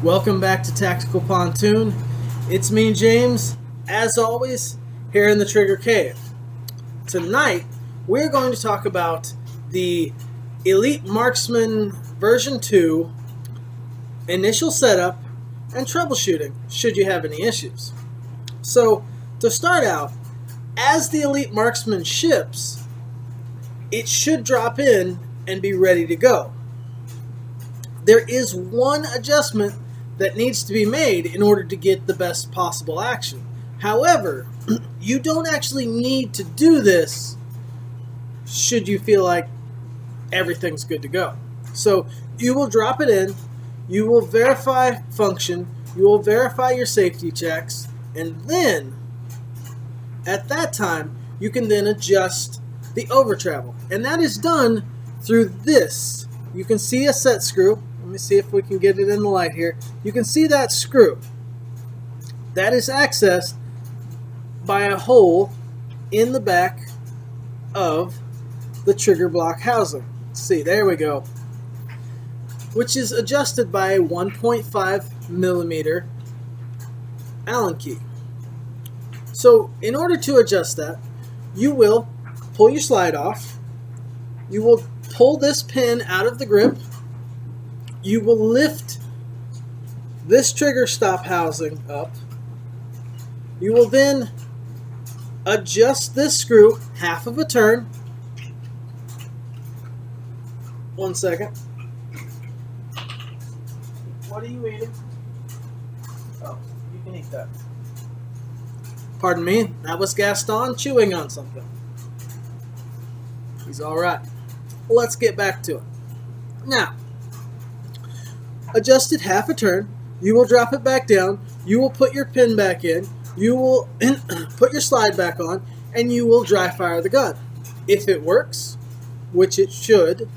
Welcome back to Tactical Pontoon. It's me, James, as always, here in the Trigger Cave. Tonight, we're going to talk about the Elite Marksman version 2 initial setup and troubleshooting should you have any issues. So, to start out, as the Elite Marksman ships, it should drop in and be ready to go. There is one adjustment that needs to be made in order to get the best possible action. However, you don't actually need to do this should you feel like everything's good to go. So you will drop it in, you will verify function, you will verify your safety checks, and then at that time you can then adjust the over travel. And that is done through this. You can see a set screw. Let me see if we can get it in the light here. You can see that screw. That is accessed by a hole in the back of the trigger block housing. Let's see, there we go. Which is adjusted by a 1.5 millimeter Allen key. So in order to adjust that, you will pull your slide off. You will pull this pin out of the grip. You will lift this trigger stop housing up. You will then adjust this screw half of a turn. 1 second. What are you eating? Oh, you can eat that. Pardon me, that was Gaston chewing on something. He's alright. Let's get back to it. Now, adjust it half a turn. You will drop it back down. You will put your pin back in. You will put your slide back on, and you will dry fire the gun. If it works, which it should,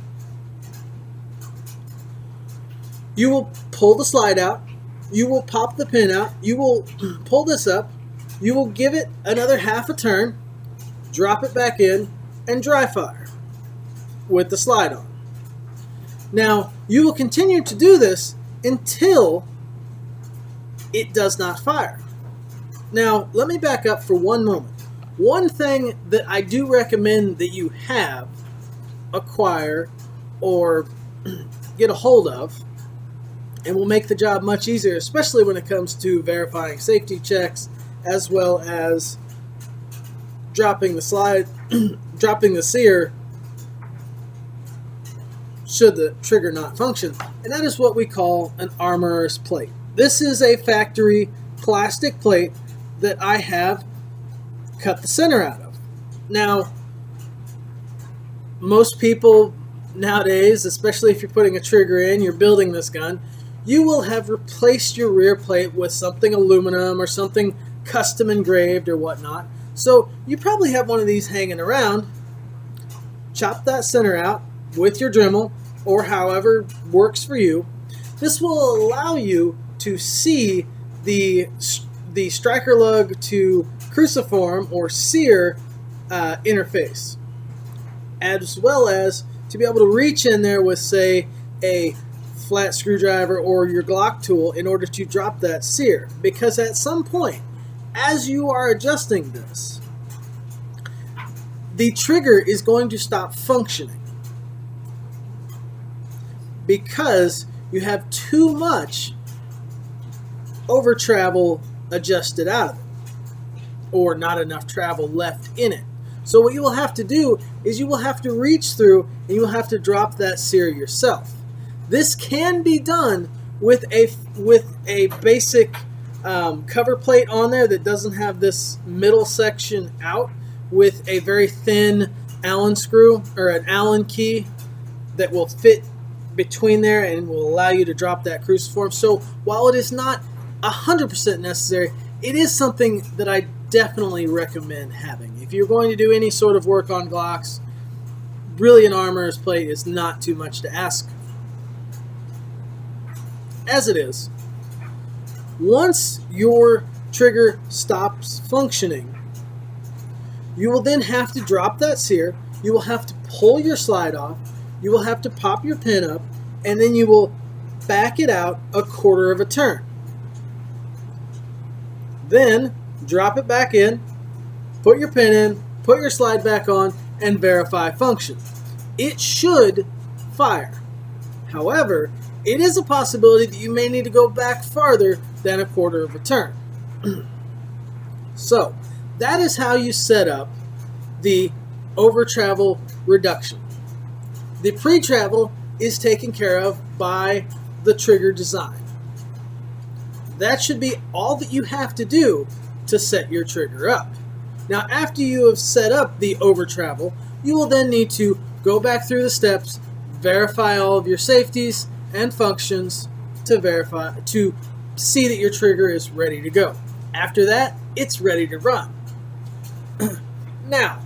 you will pull the slide out. You will pop the pin out. You will pull this up. You will give it another half a turn, drop it back in, and dry fire with the slide on. Now, you will continue to do this until it does not fire. Now, let me back up for one moment. One thing that I do recommend that you have, acquire, or get a hold of, and will make the job much easier, especially when it comes to verifying safety checks, as well as dropping the slide, dropping the sear should the trigger not function, and that is what we call an armorer's plate. This is a factory plastic plate that I have cut the center out of. Now, most people nowadays, especially if you're putting a trigger in, you're building this gun, you will have replaced your rear plate with something aluminum or something custom engraved or whatnot. So you probably have one of these hanging around. Chop that center out with your Dremel, or however works for you. This will allow you to see the striker lug to cruciform or sear interface, as well as to be able to reach in there with, say, a flat screwdriver or your Glock tool in order to drop that sear. Because at some point, as you are adjusting this, the trigger is going to stop functioning because you have too much over travel adjusted out of it, or not enough travel left in it. So what you will have to do is you will have to reach through and you will have to drop that sear yourself. This can be done with a basic cover plate on there that doesn't have this middle section out, with a very thin Allen screw or an Allen key that will fit between there and will allow you to drop that cruciform. So while it is not 100% necessary, it is something that I definitely recommend having. If you're going to do any sort of work on Glocks, really an armorer's plate is not too much to ask. As it is, once your trigger stops functioning, you will then have to drop that sear. You will have to pull your slide off. You will have to pop your pin up, and then you will back it out a quarter of a turn. Then drop it back in, put your pin in, put your slide back on, and verify function. It should fire. However, it is a possibility that you may need to go back farther than a quarter of a turn. So, that is how you set up the over travel reduction. The pre-travel is taken care of by the trigger design. That should be all that you have to do to set your trigger up. Now, after you have set up the over travel, you will then need to go back through the steps, verify all of your safeties and functions to see that your trigger is ready to go. After that, it's ready to run. Now,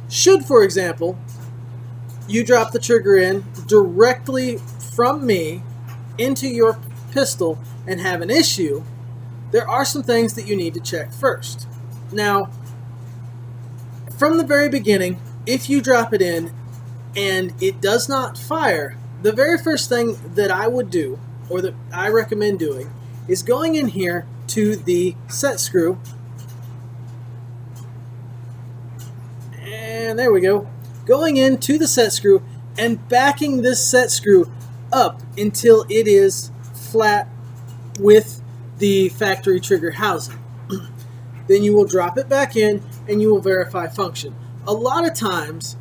should, for example, you drop the trigger in directly from me into your pistol and have an issue, there are some things that you need to check first. Now, from the very beginning, if you drop it in and it does not fire, the very first thing that I would do, or that I recommend doing, is going in here to the set screw, and there we go, going into the set screw and backing this set screw up until it is flat with the factory trigger housing. Then you will drop it back in and you will verify function. A lot of times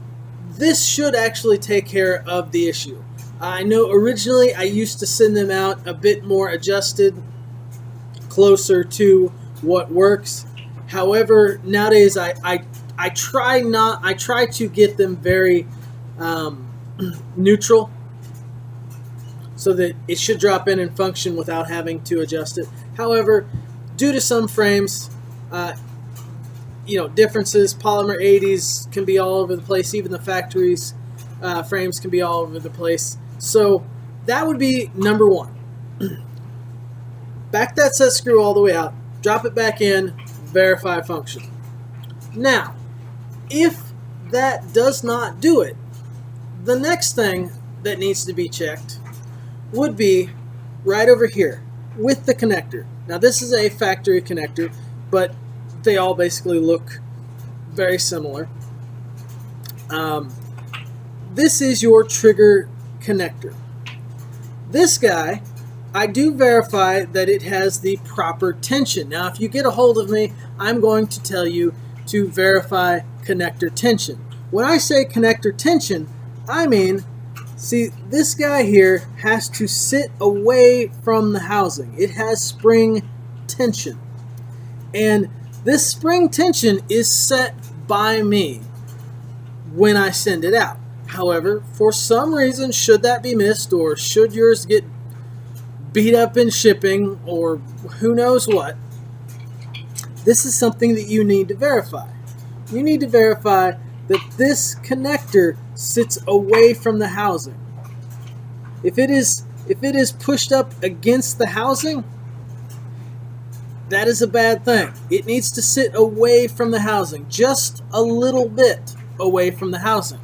this should actually take care of the issue. I know originally I used to send them out a bit more adjusted, closer to what works. However, nowadays I try to get them very neutral, so that it should drop in and function without having to adjust it. However, due to some frames, differences, polymer 80s can be all over the place. Even the factory's frames can be all over the place. So that would be number one. Back that set screw all the way out, drop it back in, verify function. Now, if that does not do it, the next thing that needs to be checked would be right over here with the connector. Now, this is a factory connector, but they all basically look very similar. This is your trigger connector. This guy, I do verify that it has the proper tension. Now, if you get a hold of me, I'm going to tell you to verify connector tension. When I say connector tension, I mean, see, this guy here has to sit away from the housing. It has spring tension. And this spring tension is set by me when I send it out. However, for some reason, should that be missed, or should yours get beat up in shipping, or who knows what, this is something that you need to verify. You need to verify that this connector sits away from the housing. If it is pushed up against the housing, that is a bad thing. It needs to sit away from the housing, just a little bit away from the housing.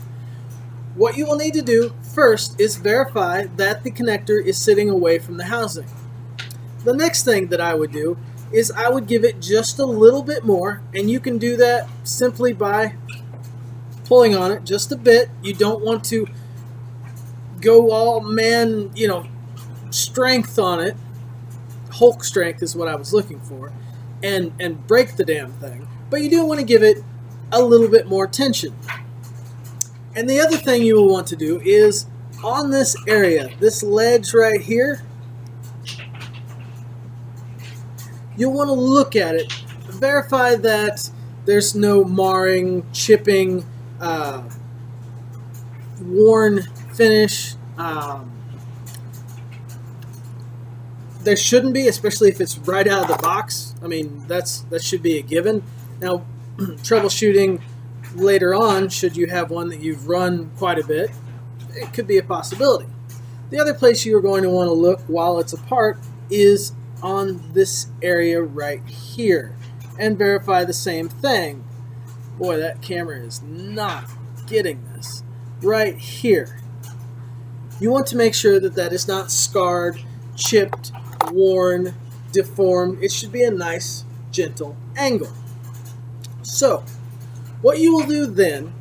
What you will need to do first is verify that the connector is sitting away from the housing. The next thing that I would do is I would give it just a little bit more, and you can do that simply by pulling on it just a bit. You don't want to go all man, strength on it. Hulk strength is what I was looking for, and break the damn thing. But you do want to give it a little bit more tension. And the other thing you will want to do is on this area, this ledge right here, you'll want to look at it, verify that there's no marring, chipping, worn finish. There shouldn't be, especially if it's right out of the box. I mean, that should be a given. Now, troubleshooting later on, should you have one that you've run quite a bit, it could be a possibility. The other place you're going to want to look while it's apart is on this area right here, and verify the same thing. Boy, that camera is not getting this. Right here. you want to make sure that that is not scarred, chipped, worn, deformed. It should be a nice, gentle angle. So, what you will do then,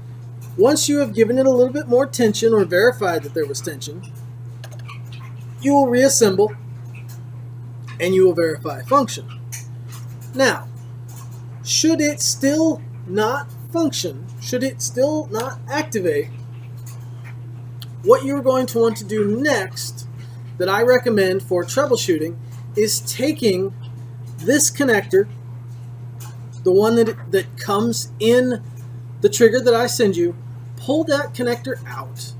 once you have given it a little bit more tension or verified that there was tension, you will reassemble and you will verify function. Now, should it still not function, should it still not activate, what you're going to want to do next that I recommend for troubleshooting is taking this connector, the one that comes in the trigger that I send you, pull that connector out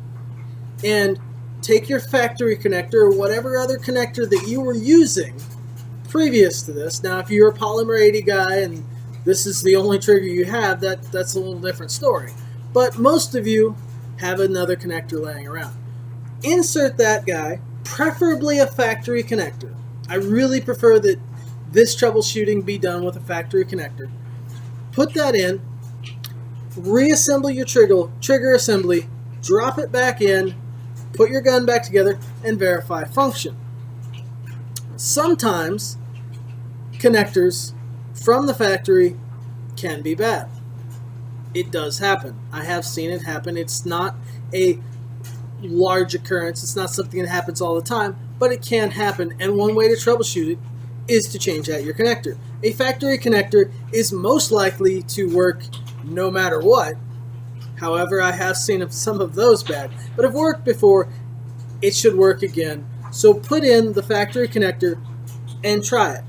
and take your factory connector or whatever other connector that you were using previous to this. Now, if you're a Polymer 80 guy and this is the only trigger you have, that's a little different story. But most of you have another connector laying around. Insert that guy, preferably a factory connector. I really prefer that this troubleshooting be done with a factory connector. Put that in, reassemble your trigger assembly, drop it back in, put your gun back together, and verify function. Sometimes connectors from the factory can be bad. It does happen. I have seen it happen. It's not a large occurrence. It's not something that happens all the time, but it can happen. And one way to troubleshoot it is to change out your connector. A factory connector is most likely to work no matter what. However, I have seen some of those bad, but have worked before. It should work again. So put in the factory connector and try it.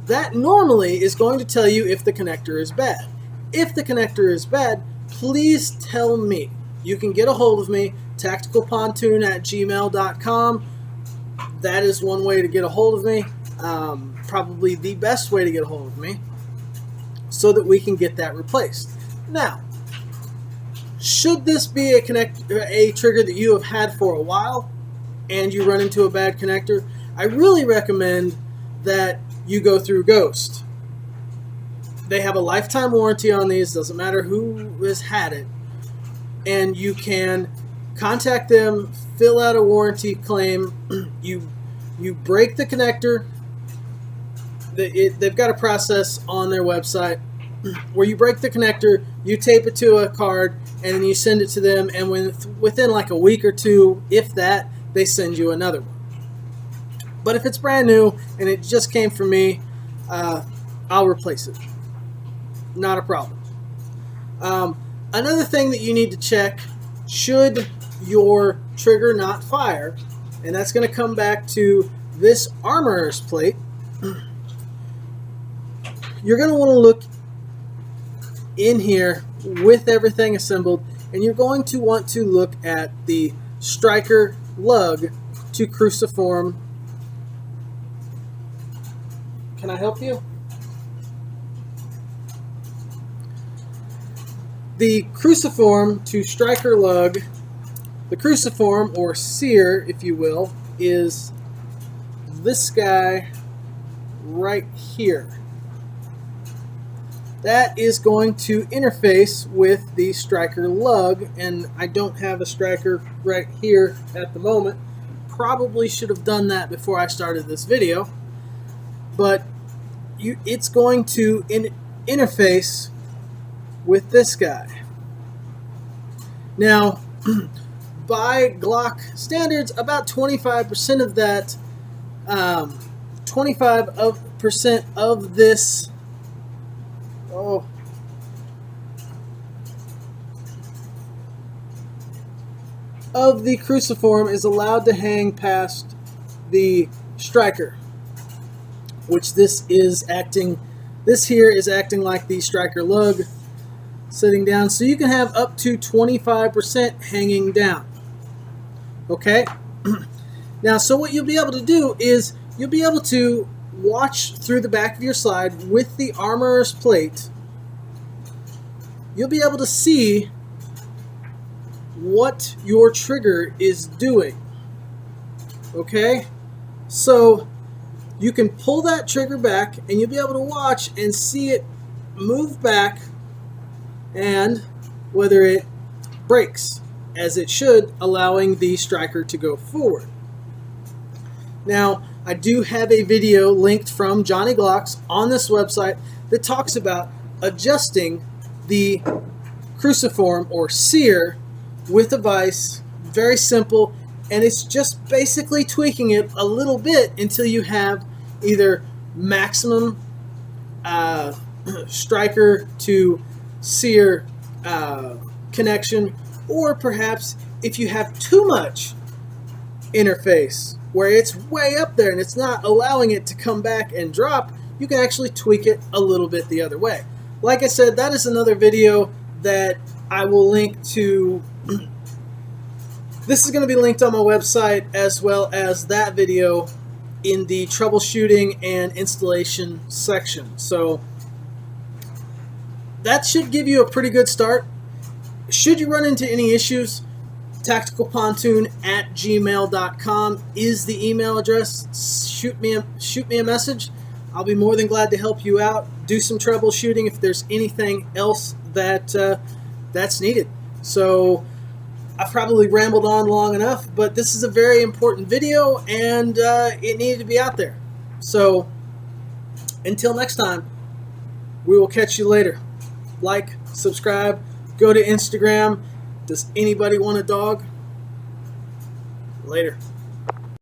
That normally is going to tell you if the connector is bad. If the connector is bad, please tell me. You can get a hold of me, tacticalpontoon@gmail.com. That is one way to get a hold of me. Probably the best way to get a hold of me, so that we can get that replaced. Now, should this be a trigger that you have had for a while and you run into a bad connector, I really recommend that you go through Ghost. They have a lifetime warranty on these, doesn't matter who has had it, and you can contact them, fill out a warranty claim. You break the connector. They've got a process on their website where you break the connector, you tape it to a card, and then you send it to them, and within like a week or two, if that, they send you another one. But if it's brand new and it just came from me, I'll replace it. Not a problem. Another thing that you need to check, should your trigger not fire, and that's going to come back to this armorer's plate, you're going to want to look in here with everything assembled, and you're going to want to look at the striker lug to cruciform. Can I help you? The cruciform to striker lug, the cruciform, or sear, if you will, is this guy right here. That is going to interface with the striker lug, and I don't have a striker right here at the moment. Probably should have done that before I started this video, but it's going to interface with this guy. Now, by Glock standards, about 25% of that, 25% of this, of the cruciform is allowed to hang past the striker, which this here is acting like the striker lug sitting down, so you can have up to 25% hanging down. Okay? Now, so what you'll be able to do is you'll be able to watch through the back of your slide with the armorer's plate. You'll be able to see what your trigger is doing. Okay? So you can pull that trigger back and you'll be able to watch and see it move back and whether it breaks. as it should, allowing the striker to go forward. Now, I do have a video linked from Johnny Glocks on this website that talks about adjusting the cruciform or sear with a vise. Very simple, and it's just basically tweaking it a little bit until you have either maximum striker to sear connection, or perhaps if you have too much interface where it's way up there and it's not allowing it to come back and drop, you can actually tweak it a little bit the other way. Like I said, that is another video that I will link to. This is going to be linked on my website, as well as that video in the troubleshooting and installation section. So that should give you a pretty good start. Should you run into any issues, tacticalpontoon@gmail.com is the email address. Shoot me a message. I'll be more than glad to help you out. Do some troubleshooting if there's anything else that that's needed. So I've probably rambled on long enough, but this is a very important video, and it needed to be out there. So until next time, we will catch you later. Like, subscribe, go to Instagram. Does anybody want a dog? Later.